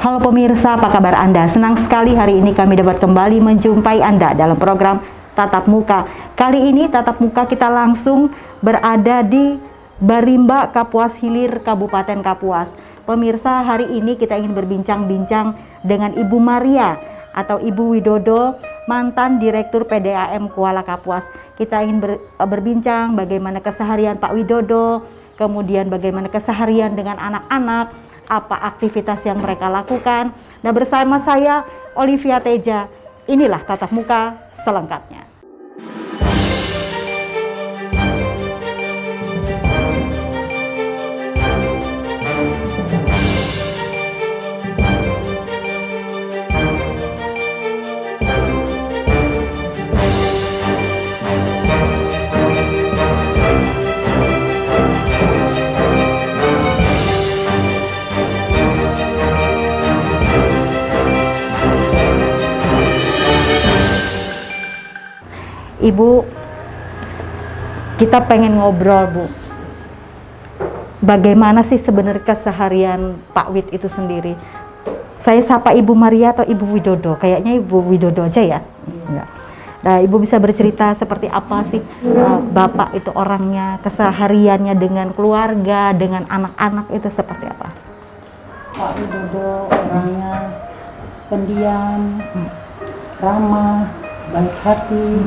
Halo pemirsa, apa kabar Anda? Senang sekali hari ini kami dapat kembali menjumpai Anda dalam program Tatap Muka. Kali ini Tatap Muka kita langsung berada di Barimba, Kapuas Hilir, Kabupaten Kapuas. Pemirsa, hari ini kita ingin berbincang-bincang dengan Ibu Maria atau Ibu Widodo, mantan Direktur PDAM Kuala Kapuas. Kita ingin berbincang bagaimana keseharian Pak Widodo, kemudian bagaimana keseharian dengan anak-anak, apa aktivitas yang mereka lakukan. Nah, bersama saya Olivia Teja, inilah Tatap Muka selengkapnya. Ibu, kita pengen ngobrol, Bu. Bagaimana sih sebenarnya keseharian Pak Wid itu sendiri? Saya sapa Ibu Maria atau Ibu Widodo? Kayaknya Ibu Widodo aja ya? Enggak. Nah, Ibu bisa bercerita seperti apa sih Bapak itu orangnya, kesehariannya dengan keluarga, dengan anak-anak itu seperti apa? Pak Widodo orangnya pendiam, ramah, baik hati,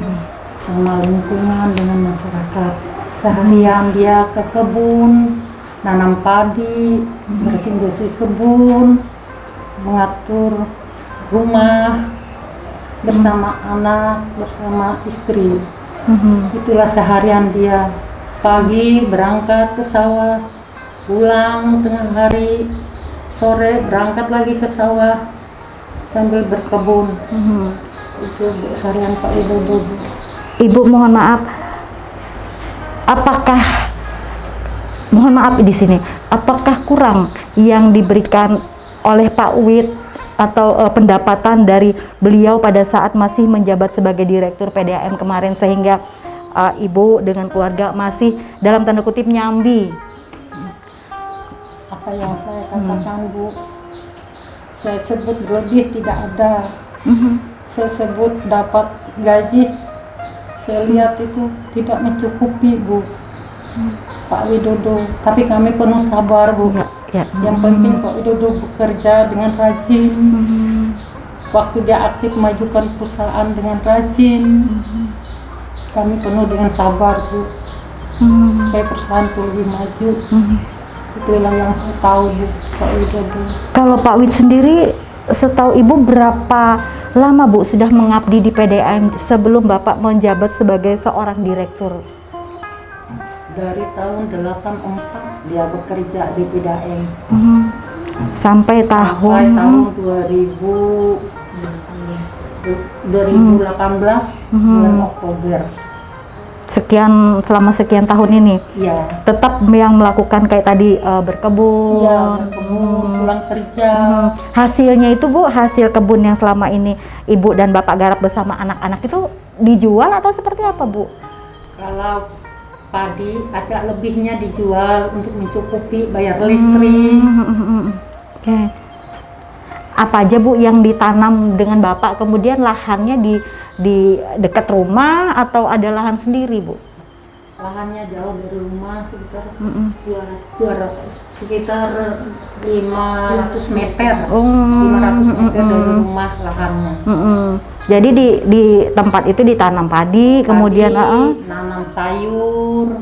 sama lingkungan dengan masyarakat. Seharian dia ke kebun, nanam padi, bersih-bersih kebun, mengatur rumah bersama anak, bersama istri. Itulah seharian dia. Pagi berangkat ke sawah, pulang tengah hari, sore berangkat lagi ke sawah sambil berkebun. Itu seharian Pak Widodo. Ibu, mohon maaf, di sini, apakah kurang yang diberikan oleh Pak Wid atau pendapatan dari beliau pada saat masih menjabat sebagai Direktur PDAM kemarin, sehingga Ibu dengan keluarga masih dalam tanda kutip nyambi? Apa yang saya katakan, Bu, saya sebut lebih tidak ada. Saya sebut dapat gaji, saya lihat itu tidak mencukupi, Bu. Pak Widodo, tapi kami penuh sabar, Bu. Yang penting Pak Widodo bekerja dengan rajin. Waktu dia aktif memajukan perusahaan dengan rajin. Kami penuh dengan sabar, Bu. Supaya perusahaan itu lebih maju. Itulah yang saya tahu, Bu, Pak Widodo. Kalau Pak Wid sendiri, setahu Ibu berapa lama, Bu, sudah mengabdi di PDAM sebelum Bapak menjabat sebagai seorang direktur? Dari tahun 84 dia bekerja di PDAM. Sampai tahun 2018 bulan Oktober. Selama sekian tahun ini, Ya. tetap yang melakukan kayak tadi berkebun. Iya, berkebun, pulang kerja. Hasilnya itu, Bu, hasil kebun yang selama ini Ibu dan Bapak garap bersama anak-anak itu dijual atau seperti apa, Bu? Kalau padi ada lebihnya dijual untuk mencukupi bayar listrik. Oke. Apa aja, Bu, yang ditanam dengan Bapak, kemudian lahannya di dekat rumah atau ada lahan sendiri, Bu? Lahannya jauh dari rumah sekitar 500 meter. 500 meter dari rumah lahannya. Jadi di tempat itu ditanam padi, kemudian nanam sayur.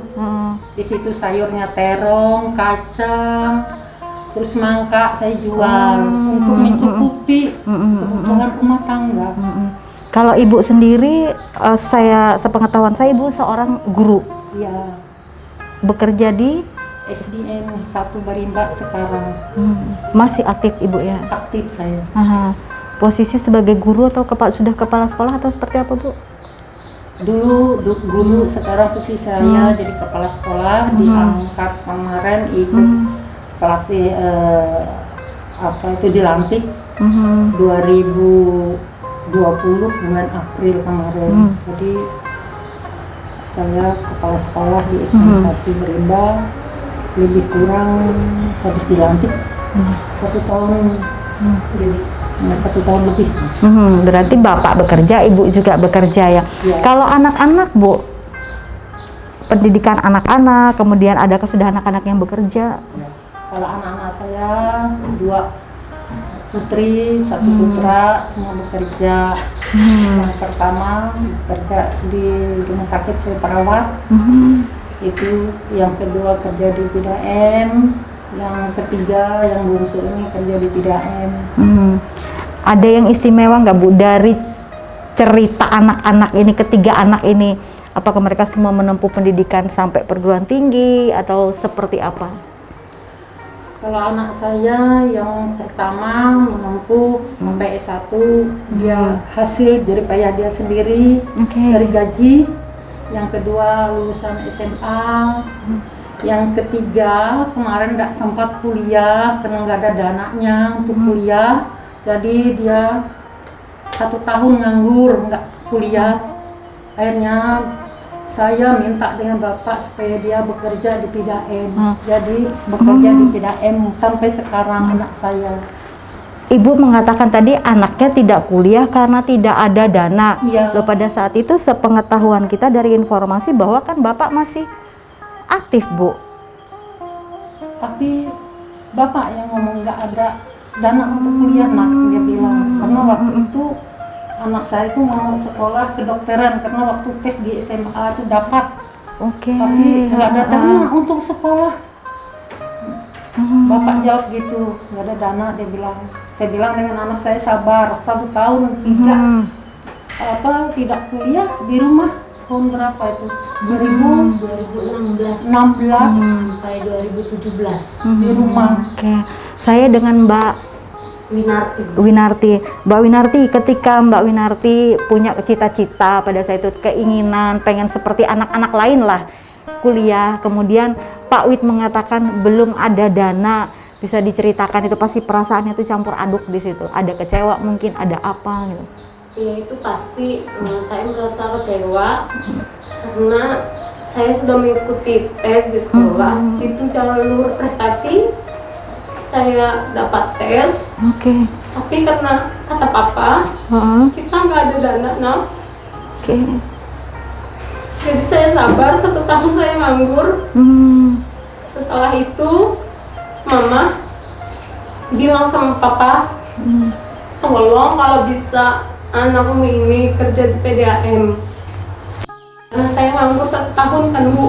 Di situ sayurnya terong, kacang, terus mangga saya jual untuk mencukupi kebutuhan rumah tangga. Kalau Ibu sendiri, sepengetahuan saya Ibu seorang guru. Iya. Bekerja di SDN 1 Barimba sekarang. Masih aktif Ibu ya? Aktif saya. Posisi sebagai guru atau sudah kepala sekolah atau seperti apa, Bu? Dulu guru, sekarang posisi saya jadi kepala sekolah, diangkat kemarin ikut pelatih dilantik 2020 bulan April kemarin. Jadi saya kepala sekolah di SDN 1 Barimba, lebih kurang habis dilantik 1 tahun Jadi 1 tahun lebih. Berarti bapak bekerja, ibu juga bekerja ya. Ya. Kalau anak-anak Bu, pendidikan anak-anak, kemudian adakah sudah anak-anak yang bekerja? Kalau anak-anak saya 2 putri, 1 putra, semua bekerja. Yang pertama bekerja di rumah sakit sebagai perawat. Itu yang kedua kerja di PDAM, yang ketiga yang bungsu ini kerja di PDAM. Ada yang istimewa nggak Bu dari cerita anak-anak ini, ketiga anak ini? Apakah mereka semua menempuh pendidikan sampai perguruan tinggi atau seperti apa? Kalau anak saya yang pertama menempuh sampai S1, dia hasil jerih payah dia sendiri dari gaji. Yang kedua lulusan SMA. Yang ketiga kemarin nggak sempat kuliah karena nggak ada dananya untuk kuliah. Jadi dia 1 tahun nganggur nggak kuliah. Akhirnya saya minta dengan bapak supaya dia bekerja di PDAM. Jadi bekerja di PDAM sampai sekarang anak saya. Ibu mengatakan tadi anaknya tidak kuliah karena tidak ada dana. Iya. Loh, pada saat itu sepengetahuan kita dari informasi bahwa kan bapak masih aktif Bu. Tapi bapak yang ngomong nggak ada dana untuk kuliah nak, dia bilang. Karena waktu itu anak saya itu mau sekolah kedokteran karena waktu tes di SMA itu dapat. Tapi nggak ada dana untuk sekolah. Bapak jawab gitu, nggak ada dana, dia bilang. Saya bilang dengan anak saya sabar, 1 tahun tidak kuliah di rumah. Tahun berapa itu? 2016 sampai 2017 di rumah. Saya dengan Mbak Winarti. Mbak Winarti, ketika Mbak Winarti punya cita-cita pada saat itu, keinginan pengen seperti anak-anak lain lah kuliah, kemudian Pak Wid mengatakan belum ada dana, bisa diceritakan itu pasti perasaannya itu campur aduk di situ. Ada kecewa mungkin, ada apa gitu. Iya, itu pasti saya merasa kecewa karena saya sudah mengikuti tes di sekolah, itu jalur prestasi saya dapat tes. Tapi karena kata papa kita nggak ada dana, nah. Jadi saya sabar 1 tahun saya nganggur. Setelah itu mama bilang sama papa, tolong kalau bisa anakmu ini kerja di PDAM. Karena saya nganggur 1 tahun kan Bu.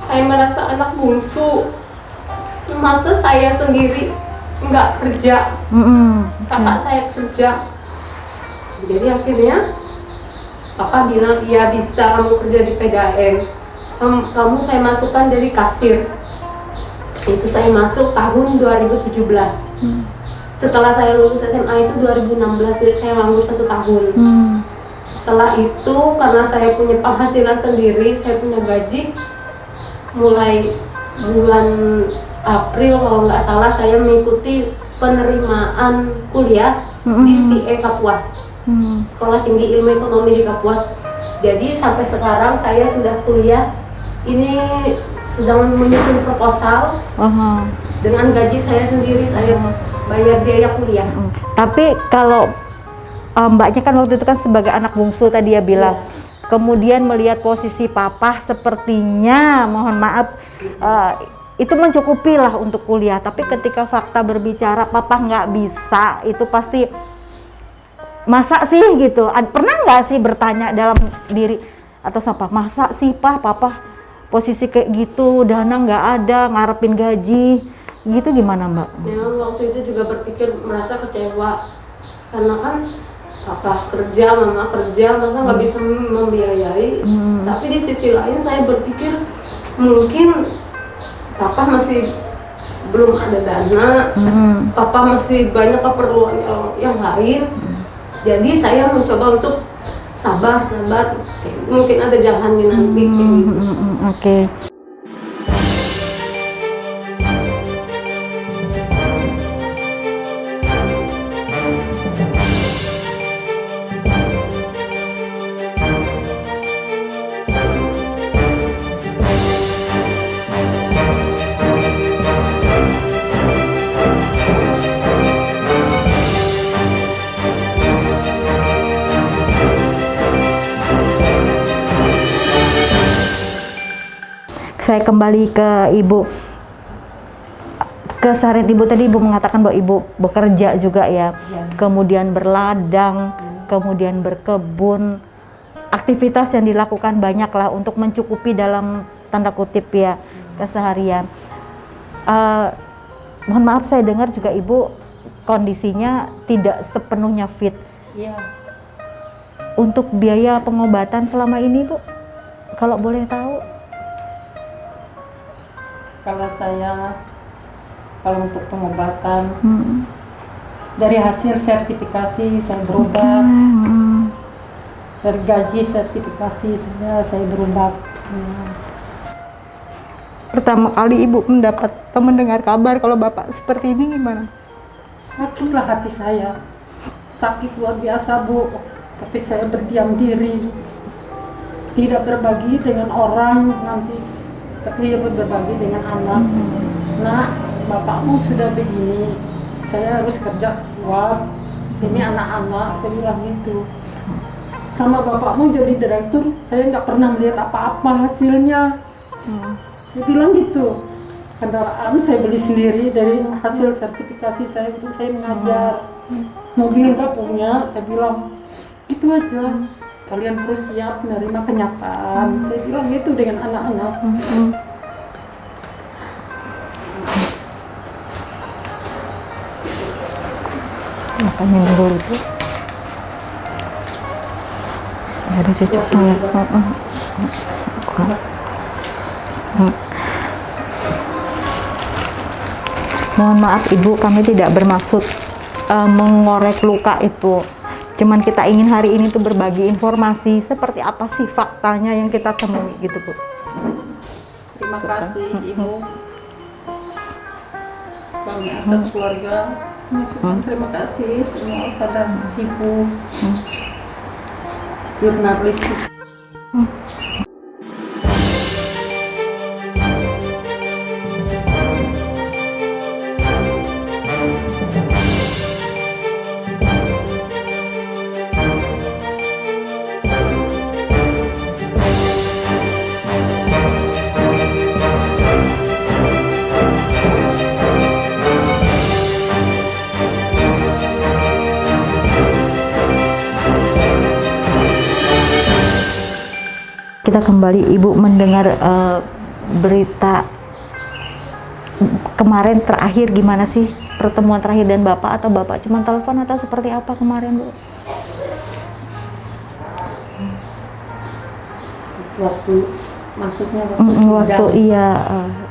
Saya merasa anak bungsu. Masa saya sendiri nggak kerja, kakak saya kerja. Jadi akhirnya papa bilang, iya bisa kamu kerja di PDAM. Kamu saya masukkan jadi kasir. Itu saya masuk tahun 2017. Setelah saya lulus SMA itu 2016, jadi saya nganggur 1 tahun. Setelah itu karena saya punya penghasilan sendiri, saya punya gaji, mulai bulan April kalau nggak salah saya mengikuti penerimaan kuliah di STIE Kapuas, Sekolah Tinggi Ilmu Ekonomi di Kapuas. Jadi sampai sekarang saya sudah kuliah, ini sedang menyusun proposal dengan gaji saya sendiri, saya bayar biaya kuliah. Tapi kalau mbaknya kan waktu itu kan sebagai anak bungsu tadi ya bilang, kemudian melihat posisi papa sepertinya, mohon maaf, itu mencukupi lah untuk kuliah. Tapi ketika fakta berbicara papa nggak bisa, itu pasti masa sih gitu. Pernah nggak sih bertanya dalam diri atau siapa, masa sih papa posisi kayak gitu, dana nggak ada, ngarepin gaji gitu, gimana mbak? Ya, waktu itu juga berpikir, merasa kecewa karena kan papa kerja, mama kerja, masa nggak bisa membiayai. Tapi di sisi lain saya berpikir mungkin papa masih belum ada dana, papa masih banyak keperluan yang lain. Jadi saya mencoba untuk sabar, mungkin ada jalannya nanti. saya kembali ke Ibu. Keseharian Ibu tadi Ibu mengatakan bahwa Ibu bekerja juga ya, kemudian berladang, kemudian berkebun, aktivitas yang dilakukan banyaklah untuk mencukupi dalam tanda kutip ya keseharian. Mohon maaf saya dengar juga Ibu kondisinya tidak sepenuhnya fit. Iya. Untuk biaya pengobatan selama ini Bu, kalau boleh tahu? Kalau untuk pengobatan dari hasil sertifikasi saya berobat, dari gaji sertifikasi saya berobat. Pertama kali Ibu mendapat atau mendengar kabar kalau Bapak seperti ini gimana? Sakitlah hati saya, sakit luar biasa Bu, tapi saya berdiam diri, tidak berbagi dengan orang nanti, tapi berbagi dengan anak. Nah, bapakmu sudah begini, saya harus kerja kuat, ini anak-anak, saya bilang gitu. Sama bapakmu jadi direktur, saya nggak pernah melihat apa-apa hasilnya. Saya bilang gitu. Kendaraan saya beli sendiri dari hasil sertifikasi saya untuk saya mengajar. Mobil nggak punya, saya bilang gitu aja. Kalian harus siap menerima kenyataan. Saya bilang gitu dengan anak-anak. Makanya dulu itu ada cocoknya ya. Mohon maaf Ibu, kami tidak bermaksud mengorek luka itu. Cuman kita ingin hari ini tuh berbagi informasi seperti apa sih faktanya yang kita temui gitu Bu. Terima kasih Ibu. Kami atas keluarga. Terima kasih semua pada Ibu jurnalistik. Kita kembali Ibu mendengar berita kemarin terakhir gimana sih pertemuan terakhir dan Bapak, atau Bapak cuma telepon atau seperti apa kemarin Bu? Waktu maksudnya waktu sidang. Waktu iya.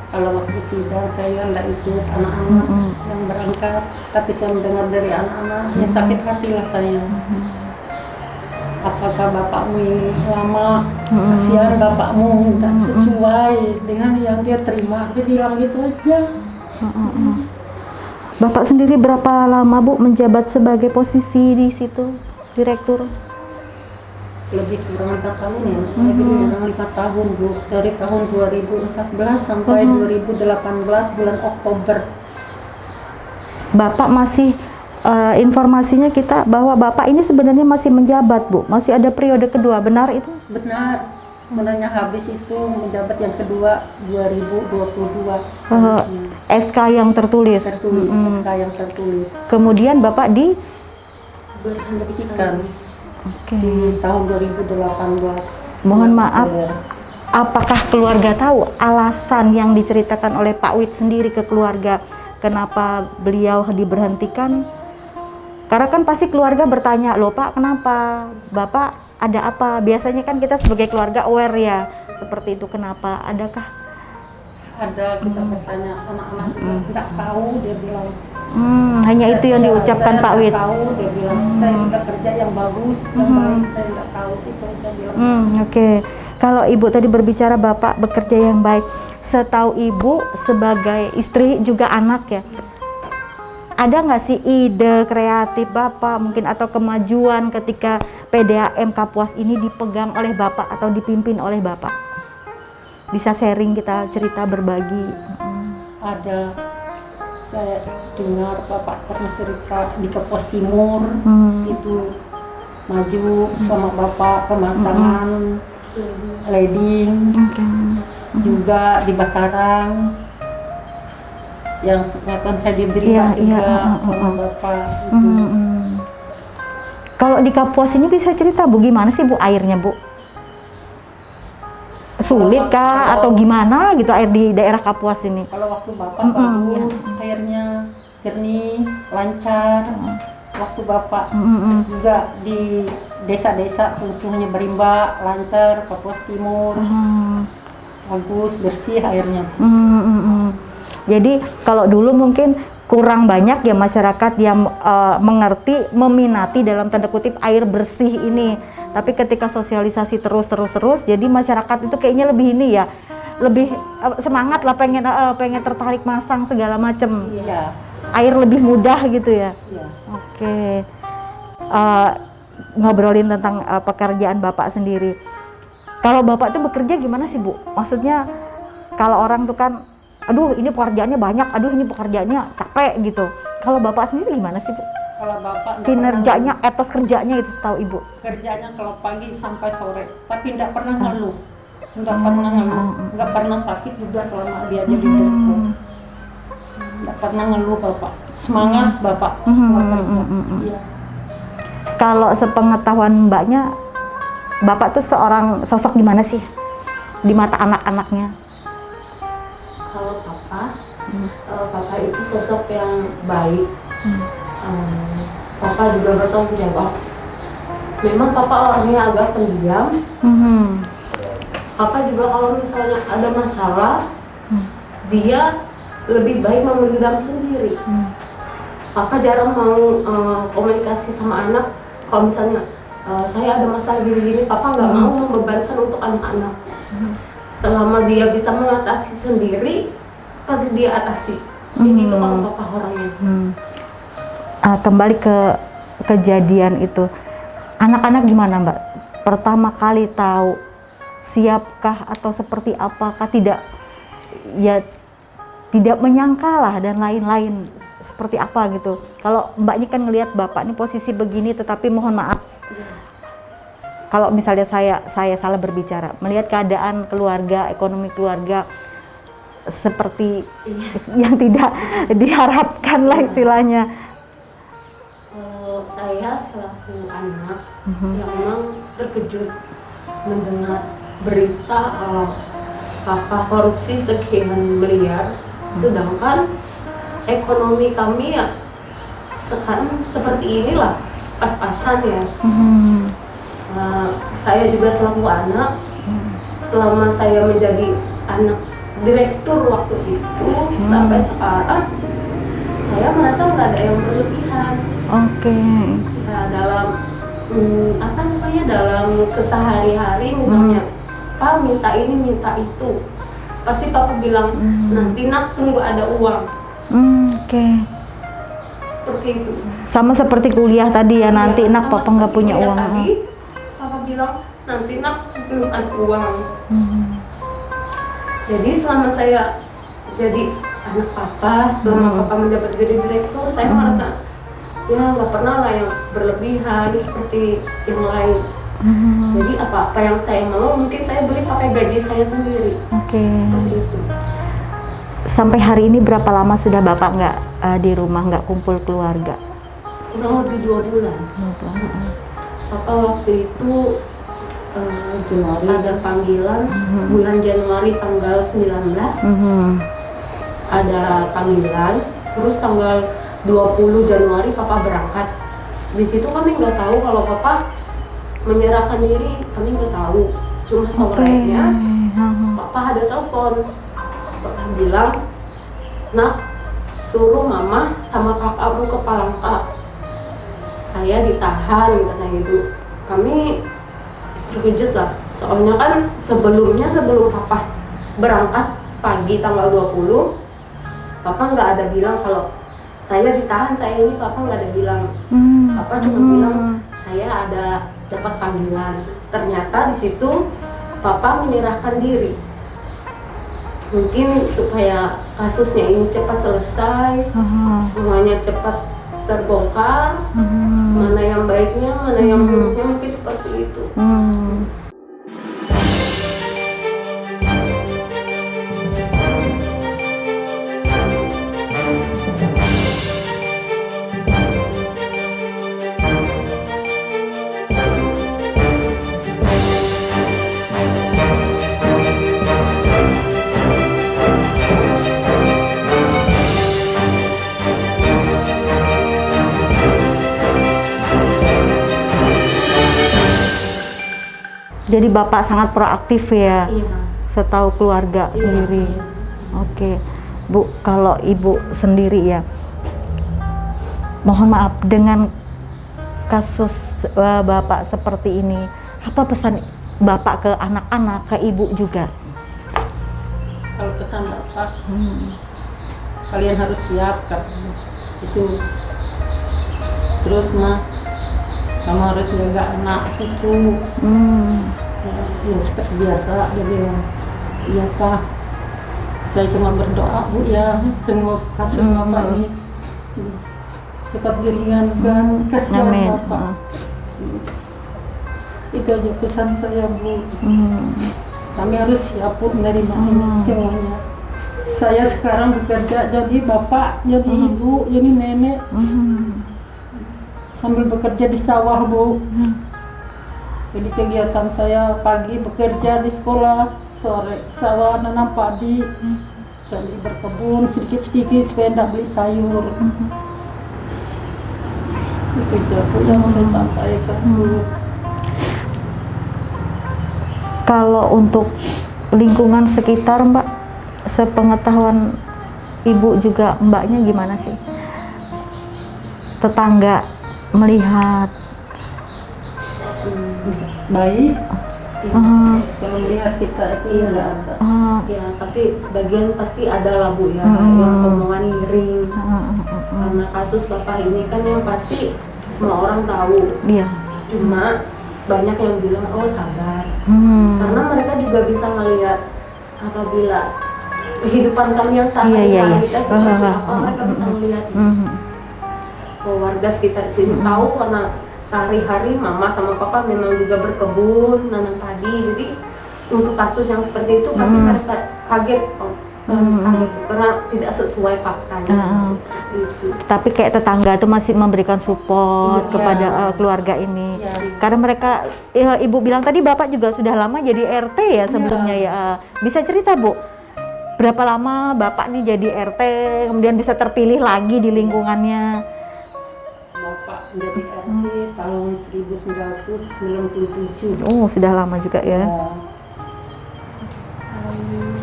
Kalau waktu sidang saya nggak ikut anak-anak yang berangkat, tapi saya mendengar dari anak-anaknya sakit hati lah saya. Apakah bapakmu ini lama, kasihan bapakmu nggak sesuai dengan yang dia terima, dia bilang gitu aja. Bapak sendiri berapa lama Bu menjabat sebagai posisi di situ, direktur? Lebih kurang 4 tahun ya, lebih kurang 4 tahun Bu, dari tahun 2014 sampai 2018 bulan Oktober. Bapak masih informasinya kita bahwa Bapak ini sebenarnya masih menjabat Bu, masih ada periode kedua, benar itu? Benar, sebenarnya habis itu menjabat yang kedua 2022. SK yang tertulis. SK yang tertulis. Kemudian Bapak diberhentikan di tahun 2018. Mohon maaf, apakah keluarga tahu alasan yang diceritakan oleh Pak Wid sendiri ke keluarga kenapa beliau diberhentikan? Karena kan pasti keluarga bertanya, loh Pak kenapa? Bapak ada apa? Biasanya kan kita sebagai keluarga aware ya, seperti itu, kenapa? Adakah? Ada, kita bertanya, anak-anak juga tidak tahu, dia bilang. Hanya itu yang diucapkan Pak Wid. Tahu, dia bilang, saya sudah kerja yang bagus, yang baik, saya tidak tahu, itu aja bilang. Oke. Kalau Ibu tadi berbicara Bapak bekerja yang baik, setahu Ibu sebagai istri juga anak ya, ada nggak sih ide kreatif Bapak mungkin atau kemajuan ketika PDAM Kapuas ini dipegang oleh Bapak atau dipimpin oleh Bapak? Bisa sharing, kita cerita, berbagi. Ada, saya dengar Bapak pernah cerita di Kapuas Timur, itu maju sama Bapak pemasangan leading. juga di Basarang yang sepengetahuan saya diberi Iya, juga iya, sama bapak itu. Kalau di Kapuas ini bisa cerita Bu, gimana sih Bu airnya Bu? Sulit kah atau gimana gitu air di daerah Kapuas ini? Kalau waktu bapak bagus, airnya jernih, lancar. Waktu bapak juga di desa-desa kebutuhannya berimba, lancar. Kapuas Timur bagus, bersih airnya. Jadi kalau dulu mungkin kurang banyak ya masyarakat yang mengerti, meminati dalam tanda kutip air bersih ini. Tapi ketika sosialisasi terus, jadi masyarakat itu kayaknya lebih ini ya, lebih semangat lah, pengen tertarik masang segala macam. Iya. Air lebih mudah gitu ya. Iya. Oke. Ngobrolin tentang pekerjaan Bapak sendiri. Kalau Bapak tuh bekerja gimana sih Bu? Maksudnya kalau orang tuh kan, aduh ini pekerjaannya banyak, aduh ini pekerjaannya capek gitu. Kalau Bapak sendiri gimana sih Bu? Kalau bapak Kinerjanya, etos kerjanya itu setahu Ibu? kerjanya kalau pagi sampai sore, tapi tidak pernah ngeluh, nggak pernah sakit juga selama dia jadi dokter. Nggak pernah ngeluh bapak, semangat bapak. Iya. Kalau sepengetahuan Mbaknya, Bapak tuh seorang sosok gimana sih di mata anak-anaknya? Kalau papa itu sosok yang baik. Papa juga bertanggung jawab. Memang papa orangnya agak pendiam. Papa juga kalau misalnya ada masalah, dia lebih baik memendam sendiri. Papa jarang mau komunikasi sama anak. Kalau misalnya saya ada masalah gini-gini, papa nggak mau membebankan untuk anak-anak. Selama dia bisa mengatasi sendiri, pasti dia atasi. Gitu kalau papa orangnya. Kembali ke kejadian itu, anak-anak gimana Mbak? Pertama kali tahu, siapkah atau seperti apakah, tidak menyangka lah dan lain-lain, seperti apa gitu. Kalau Mbaknya kan ngelihat Bapak ini posisi begini, tetapi mohon maaf kalau misalnya saya salah berbicara, melihat keadaan keluarga, ekonomi keluarga seperti yang tidak diharapkan lah istilahnya. Saya selaku anak yang memang terkejut mendengar berita papa korupsi sekian miliar, sedangkan ekonomi kami ya sekarang seperti inilah, pas-pasan ya. Saya juga selaku anak, selama saya menjadi anak direktur waktu itu sampai sekarang, saya merasa nggak ada yang berlebihan. Oke. Nah, dalam dalam kesehari-hari misalnya, Pak minta ini minta itu, pasti Papa bilang nanti nak tunggu ada uang. Oke. Seperti itu. Sama seperti kuliah tadi ya, nanti Ya, nak sama Papa nggak seperti punya kuliah uang. Tadi, Papa bilang nanti nak belum ada uang. Jadi selama saya jadi anak Papa, selama Papa menjabat jadi direktur, saya merasa ya nggak pernah lah yang berlebihan seperti yang lain. Jadi apa-apa yang saya mau mungkin saya beli pakai gaji saya sendiri. Oke. Seperti itu. Sampai hari ini berapa lama sudah Bapak nggak di rumah, nggak kumpul keluarga? Kurang lebih 2 bulan. Papa waktu itu Januari ada panggilan, bulan Januari tanggal 19 ada panggilan, terus tanggal 20 Januari Papa berangkat. Di situ kami nggak tahu kalau Papa menyerahkan diri, kami nggak tahu. Cuma sorenya Papa ada telepon, Papa bilang, nak suruh mama sama kakakmu ke Palangka, saya ditahan, kata gitu. Kami terkejut lah, soalnya kan sebelum Papa berangkat pagi tanggal 20, Papa nggak ada bilang kalau saya ditahan, Papa nggak ada bilang. Papa cuma bilang saya ada dapat panggilan. Ternyata di situ Papa menyerahkan diri. Mungkin supaya kasusnya ini cepat selesai, semuanya cepat terbongkar, mana yang baiknya, mana yang buruknya, mungkin seperti itu. Jadi Bapak sangat proaktif ya, Iya. setahu keluarga Iya. sendiri. Oke, Bu, kalau Ibu sendiri ya, mohon maaf dengan kasus Bapak seperti ini, apa pesan Bapak ke anak-anak, ke Ibu juga? Kalau pesan Bapak, kalian harus siap katanya. Itu terus mah kamu harus jaga anak itu. Ya seperti biasa dia bilang, iya Pak, saya cuma berdoa Bu ya, semua kasus Bapak ini cepat diringankan, kasihan Amin. Bapak. Itu aja pesan saya Bu. Kami harus siap Bu menerima ini semuanya. Saya sekarang bekerja jadi bapak, jadi ibu, jadi nenek, sambil bekerja di sawah Bu. Jadi kegiatan saya pagi bekerja di sekolah, sore sawah nanam padi, sambil berkebun sedikit-sedikit supaya tidak beli sayur. Itu aja yang saya sampaikan Bu. Kalau untuk lingkungan sekitar Mbak, sepengetahuan Ibu juga Mbaknya gimana sih? Tetangga melihat Baik, uh, kalau melihat kita itu nggak ada. Ya, tapi sebagian pasti ada lah Bu ya, yang omongan miring. Karena kasus Bapak ini kan yang pasti semua orang tahu. iya. Cuma banyak yang bilang, oh sabar. Karena mereka juga bisa melihat apabila kehidupan kami yang sehari-hari kita seperti apa, mereka bisa melihat. Warga sekitar sini tahu karena sehari-hari mama sama papa memang juga berkebun, nanam padi. Jadi untuk kasus yang seperti itu pasti mereka kaget, kaget karena tidak sesuai faktanya. Seperti itu. Tapi kayak tetangga tuh masih memberikan support Iya. kepada keluarga ini. Iya. Karena mereka, ya, Ibu bilang tadi Bapak juga sudah lama jadi RT ya sebelumnya ya. Bisa cerita Bu, berapa lama Bapak nih jadi RT, kemudian bisa terpilih lagi di lingkungannya? Bapak menjadi RT tahun 1997. Oh, sudah lama juga ya.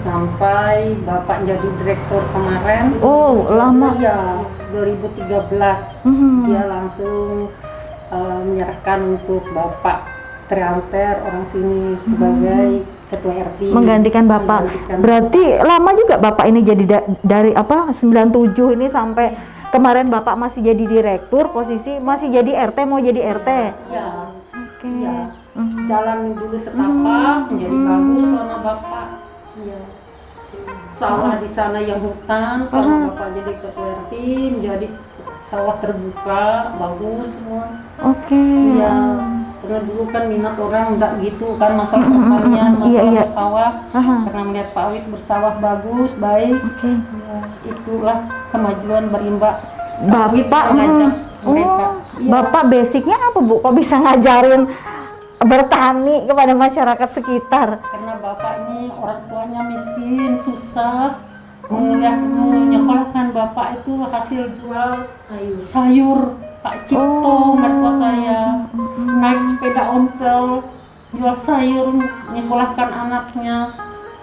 Sampai Bapak jadi direktur kemarin. Oh, lama. Iya, 2013 dia langsung menyerahkan untuk Bapak Triamper orang sini sebagai ketua RT. Menggantikan Bapak. Menggantikan. Berarti lama juga Bapak ini jadi dari apa 97 ini sampai kemarin Bapak masih jadi direktur, posisi masih jadi RT, mau jadi RT. Ya, Oke. ya. Jalan dulu setapak menjadi bagus selama Bapak. Ya. Sawah di sana yang hutan, selama Bapak jadi ketua RT menjadi sawah terbuka, bagus semua. Oke. Iya, karena dulu kan minat orang enggak gitu kan masalah pertanian, masalah Iya. bersawah. Karena melihat Pak Wid bersawah bagus, baik. Oke. Ya, itulah kemajuan Berimba. Bapak, mengajak mereka. Iya. Bapak basicnya apa Bu? Kok bisa ngajarin bertani kepada masyarakat sekitar? Karena Bapak ini orang tuanya miskin, susah. Menyekolahkan Bapak itu hasil jual sayur. Pak Cipto, mertua saya, naik sepeda ontel, jual sayur, menyekolahkan anaknya.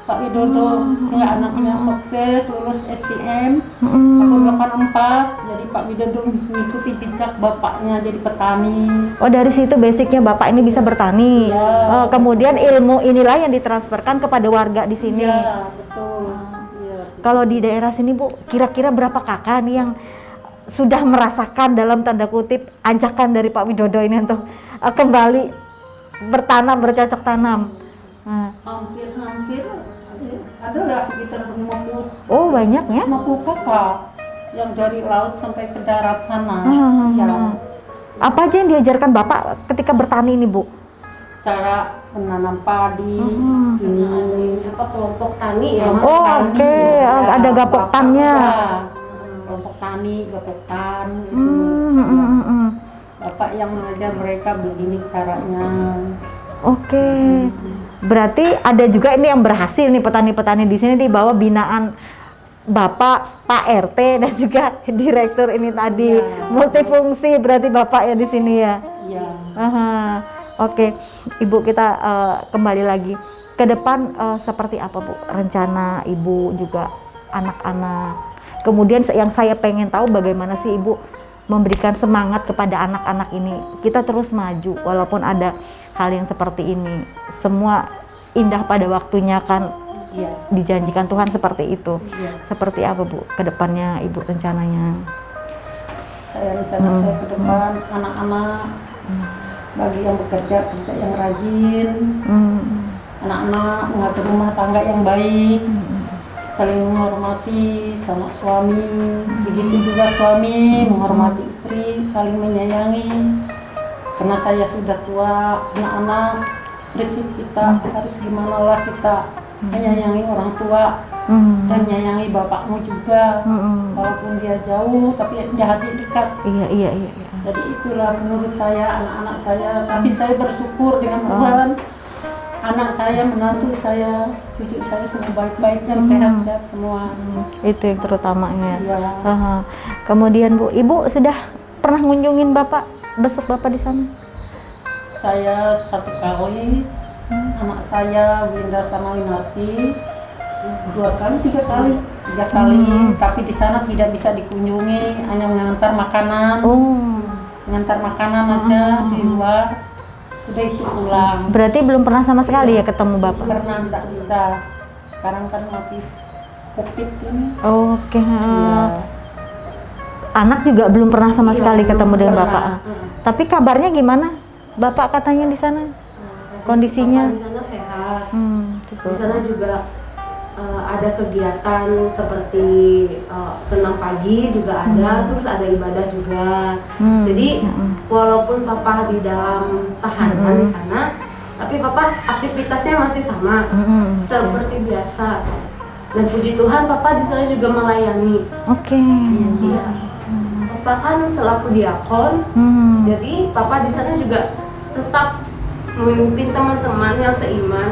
Pak Widodo, sehingga anaknya sukses, lulus STM tahun 84. Jadi Pak Widodo mengikuti jejak bapaknya jadi petani. Oh, dari situ basicnya Bapak ini bisa bertani. Iya. Kemudian ilmu inilah yang ditransferkan kepada warga di sini. Iya, betul. Iya. Kalau di daerah sini Bu, kira-kira berapa kakak nih yang sudah merasakan dalam tanda kutip ajakan dari Pak Widodo ini untuk kembali bertanam, bercocok tanam? Hampir ada lah sekitar 50 Oh, banyak ya? 50 kakak yang dari laut sampai ke darat sana. Ya, Apa aja yang diajarkan Bapak ketika bertani ini Bu? cara menanam padi, ini Apa kelompok tani ya? Oh, oke. Ada gapoktannya. Kelompok tani, gapoktan. Bapak yang mengajar mereka begini caranya. Oke. Berarti ada juga ini yang berhasil nih petani-petani di sini di bawah binaan Bapak, Pak RT dan juga direktur ini tadi. Ya. Multifungsi berarti Bapak ya di sini ya. Iya. Aha. Oke. Ibu kita kembali lagi ke depan, seperti apa Bu rencana Ibu juga anak-anak? Kemudian yang saya pengen tahu bagaimana sih Ibu memberikan semangat kepada anak-anak ini, kita terus maju walaupun ada hal yang seperti ini. Semua indah pada waktunya kan, Iya. dijanjikan Tuhan seperti itu. Iya. Seperti apa Bu ke depannya Ibu rencananya? Saya rencana saya ke depan anak-anak, bagi yang bekerja kerja yang rajin, anak-anak mengatur rumah tangga yang baik, saling menghormati sama suami, begitu juga suami menghormati istri, saling menyayangi. Karena saya sudah tua, anak-anak, prinsip kita harus gimana lah kita menyayangi orang tua dan menyayangi bapakmu juga, walaupun dia jauh tapi di hati dekat. Iya. Jadi itulah menurut saya anak-anak saya. Tapi saya bersyukur dengan Tuhan, anak saya, menantu saya, cucu saya semua baik-baik dan sehat-sehat semua. Itu yang terutamanya. Iya. Kemudian Bu, Ibu sudah pernah ngunjungin Bapak, besok Bapak di sana? Saya 1 kali, anak saya Winda sama Winarti 2 kali, 3 kali, 3 kali. Tapi di sana tidak bisa dikunjungi, hanya mengantar makanan, mengantar makanan aja di luar. Udah itu pulang. Berarti belum pernah sama sekali ya ketemu Bapak? Karena tidak bisa. Sekarang kan masih COVID ini. Oke. Iya. Anak juga belum pernah sama sekali ketemu dengan pernah. Bapak. Tapi kabarnya gimana? Bapak katanya di sana kondisinya? Di sana sehat. Di Cukup. sana juga ada kegiatan seperti senam pagi juga ada, terus ada ibadah juga. Jadi walaupun Papa di dalam tahanan di sana, tapi Papa aktivitasnya masih sama seperti biasa. Dan puji Tuhan Papa di sana juga melayani. Oke. Iya. Papa kan selaku diakon, jadi Papa di sana juga tetap memimpin teman-teman yang seiman.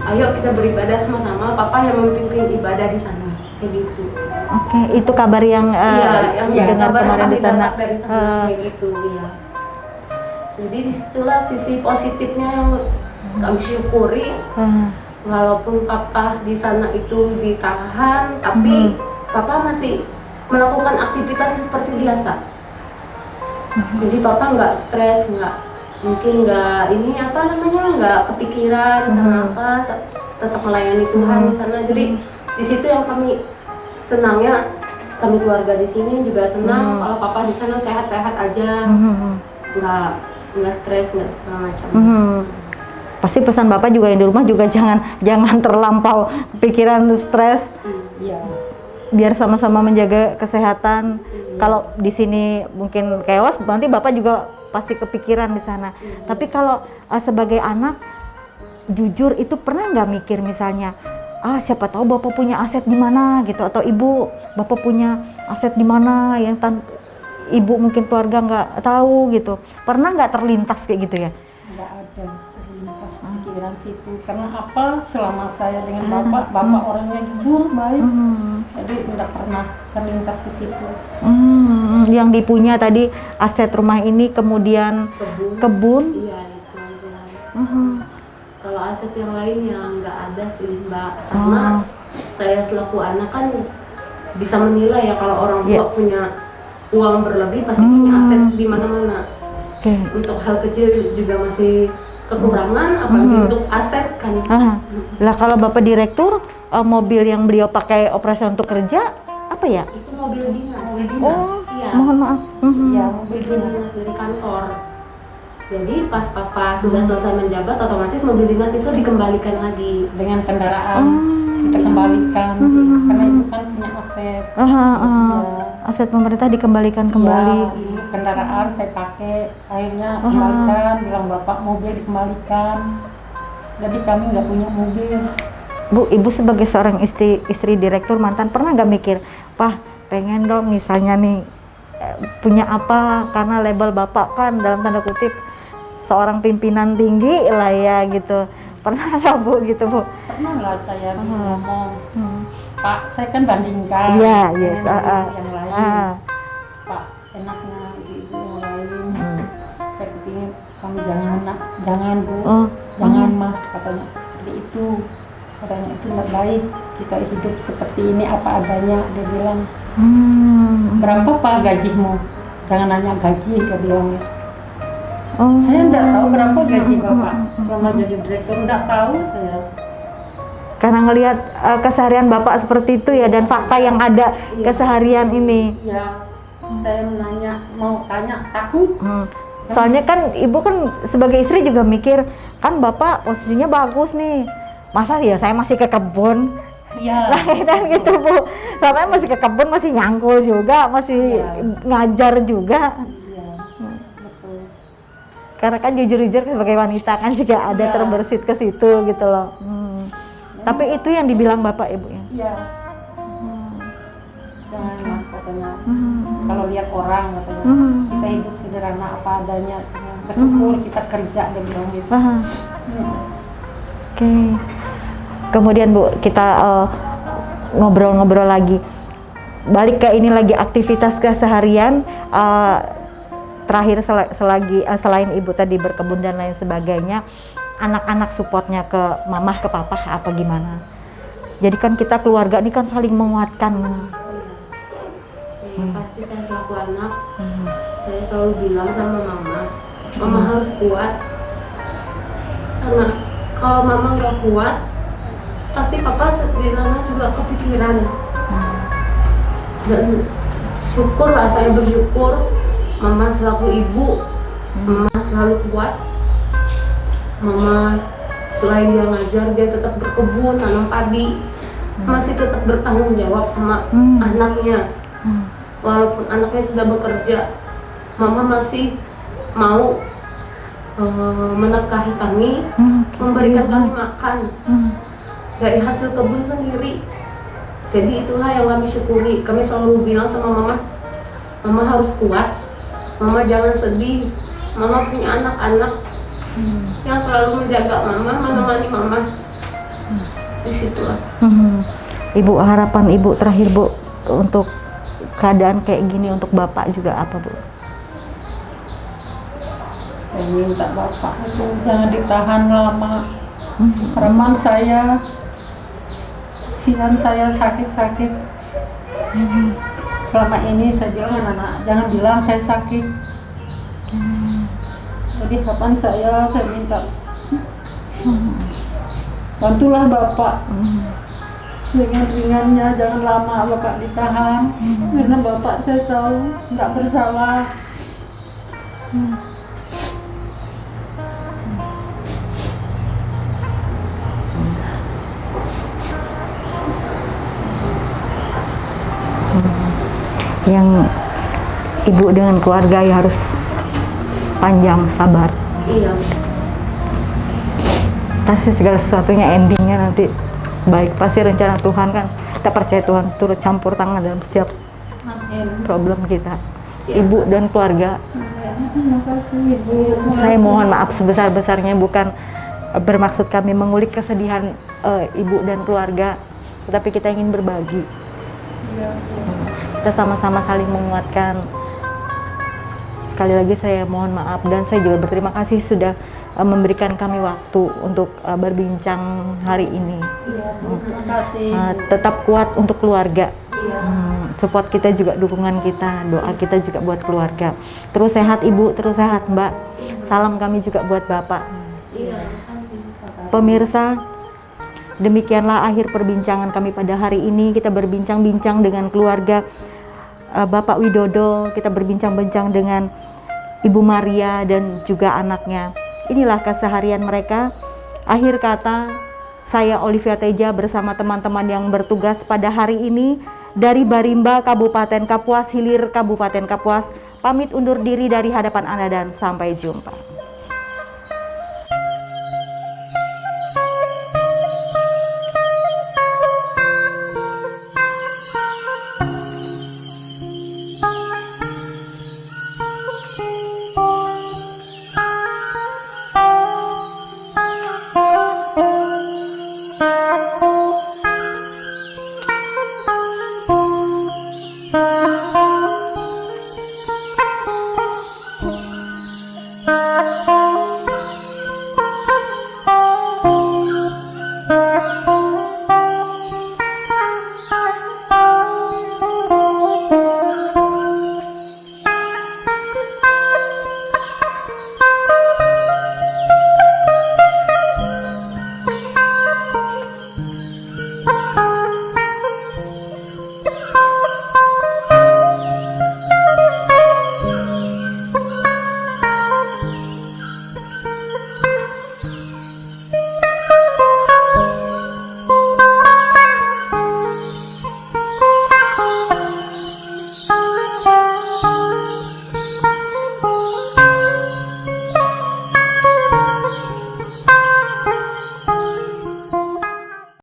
Ayo kita beribadah sama-sama. Papa yang memimpin ibadah di sana, kayak gitu. Oke, itu kabar yang Yang dengar kabar kemarin kami di sana. dapat dari sana, kayak gitu ya. Jadi disitulah sisi positifnya yang kami syukuri. Walaupun Papa di sana itu ditahan, tapi Papa masih melakukan aktivitas seperti biasa. Jadi Papa nggak stres, mungkin nggak nggak kepikiran kenapa, tetap melayani Tuhan di sana. Jadi di situ yang kami senangnya, kami keluarga di sini juga senang kalau Papa di sana sehat-sehat aja, nggak stres, nggak segala macam. Pasti pesan Bapak juga yang di rumah juga jangan terlampau pikiran stres. Iya. Biar sama-sama menjaga kesehatan. Kalau di sini mungkin chaos, nanti Bapak juga pasti kepikiran di sana. Tapi kalau sebagai anak, jujur itu pernah nggak mikir misalnya, siapa tahu Bapak punya aset di mana gitu, atau Ibu, Bapak punya aset di mana yang Ibu mungkin keluarga nggak tahu gitu. Pernah nggak terlintas kayak gitu ya? Nggak ada terlintas pikiran situ. Karena apa? Selama saya dengan Bapak orangnya jujur, baik. Jadi nggak pernah terlintas ke situ. Yang dipunya tadi aset rumah ini, kemudian kebun. Iya, itu aja. Kalau aset yang lain ya nggak ada sih Mbak, karena saya selaku anak kan bisa menilai ya kalau orang tua punya uang berlebih pasti punya aset di mana-mana. Untuk hal kecil juga masih kekurangan, apalagi untuk aset kan. Lah kalau Bapak direktur, mobil yang beliau pakai operasi untuk kerja apa ya? Itu mobil dinas. Iya. Mohon maaf. Ya, Mobil dinas dari kantor. Jadi pas Papa sudah selesai menjabat, otomatis mobil dinas itu dikembalikan lagi dengan kendaraan kita kembalikan, karena itu kan punya aset. Aset pemerintah dikembalikan kembali. Ya, dulu kendaraan saya pakai, akhirnya kembalikan, bilang Bapak mobil dikembalikan. Jadi kami nggak punya mobil. Bu, Ibu sebagai seorang istri direktur mantan, pernah nggak mikir, Pak, pengen dong misalnya nih punya apa, karena label Bapak kan dalam tanda kutip seorang pimpinan tinggi lah ya gitu. Pernah nggak Bu gitu Bu? Pernah lah saya ngomong, Pak, saya kan bandingkan Iya, dengan yang lain. Pak, enaknya ibu yang lain. Saya kepingin kamu jangan Jangan Bu, Oh. jangan mah katanya seperti itu. Katanya itu nggak baik, kita hidup seperti ini apa adanya. Dia bilang, berapa Pak gajimu? Jangan nanya gaji, dia bilang. Oh. Saya nggak tahu berapa gaji Bapak selama jadi direktur, nggak tahu saya. Karena ngelihat keseharian Bapak seperti itu ya, dan fakta yang ada keseharian ini. Ya, saya menanya, mau tanya, takut. Soalnya kan ibu kan sebagai istri juga mikir, kan Bapak posisinya bagus nih, masa ya saya masih ke kebun. Iya. Kan gitu Bu, katanya masih ke kebun, masih nyangkul juga, masih ngajar juga. Iya, betul. Karena kan jujur-jujur sebagai wanita kan juga ada Iya. terbersit ke situ gitu loh. Tapi itu yang dibilang Bapak Ibu ya. Iya. Jangan mah katanya. Kalau lihat orang katanya, kita hidup sederhana apa adanya. Bersyukur kita kerja, dia bilang gitu. Oke. Kemudian Bu, kita ngobrol-ngobrol lagi. Balik ke ini lagi, aktivitas keseharian. Terakhir selain Ibu tadi berkebun dan lain sebagainya, anak-anak supportnya ke mamah, ke papa apa gimana? Jadi kan kita keluarga ini kan saling menguatkan. Pasti saya selaku anak, saya selalu bilang sama mama harus kuat. Karena kalau mama nggak kuat, pasti papa di sana juga kepikiran. Dan syukurlah, saya bersyukur mama selaku ibu, mama selalu kuat. Mama selain dia ngajar, dia tetap berkebun, tanam padi, masih tetap bertanggung jawab sama anaknya. Walaupun anaknya sudah bekerja, mama masih mau menafkahi kami, memberikan kami makan dari hasil kebun sendiri. Jadi itulah yang kami syukuri. Kami selalu bilang sama mama harus kuat, mama jangan sedih, mama punya anak-anak yang selalu menjaga mama, menemani mama. Disitulah. Ibu, harapan Ibu terakhir Bu untuk keadaan kayak gini untuk Bapak juga apa Bu? Saya minta Bapak itu jangan ditahan lama. Harapan saya, siang saya sakit-sakit. Selama ini saya bilang anak-anak jangan bilang saya sakit. Jadi harapan saya minta bantulah Bapak. Ringan-ringannya jangan lama Bapak ditahan, karena Bapak saya tahu nggak bersalah. Yang Ibu dengan keluarga ya harus panjang sabar. Iya. Pasti segala sesuatunya endingnya nanti baik, pasti rencana Tuhan kan. Kita percaya Tuhan turut campur tangan dalam setiap problem kita. Ibu dan keluarga, Terima kasih Ibu. saya mohon maaf sebesar-besarnya, bukan bermaksud kami mengulik kesedihan Ibu dan keluarga, tetapi kita ingin berbagi. Kita sama-sama saling menguatkan. Sekali lagi saya mohon maaf, dan saya juga berterima kasih sudah memberikan kami waktu untuk berbincang hari ini. Terima kasih. Tetap kuat untuk keluarga. Support kita juga, dukungan kita, doa kita juga buat keluarga. Terus sehat Ibu, terus sehat Mbak. Salam kami juga buat Bapak. Pemirsa, demikianlah akhir perbincangan kami pada hari ini. Kita berbincang-bincang dengan keluarga Bapak Widodo, kita berbincang-bincang dengan Ibu Maria dan juga anaknya. Inilah keseharian mereka. Akhir kata, saya Olivia Teja bersama teman-teman yang bertugas pada hari ini dari Barimba Kabupaten Kapuas, Hilir Kabupaten Kapuas, pamit undur diri dari hadapan Anda dan sampai jumpa.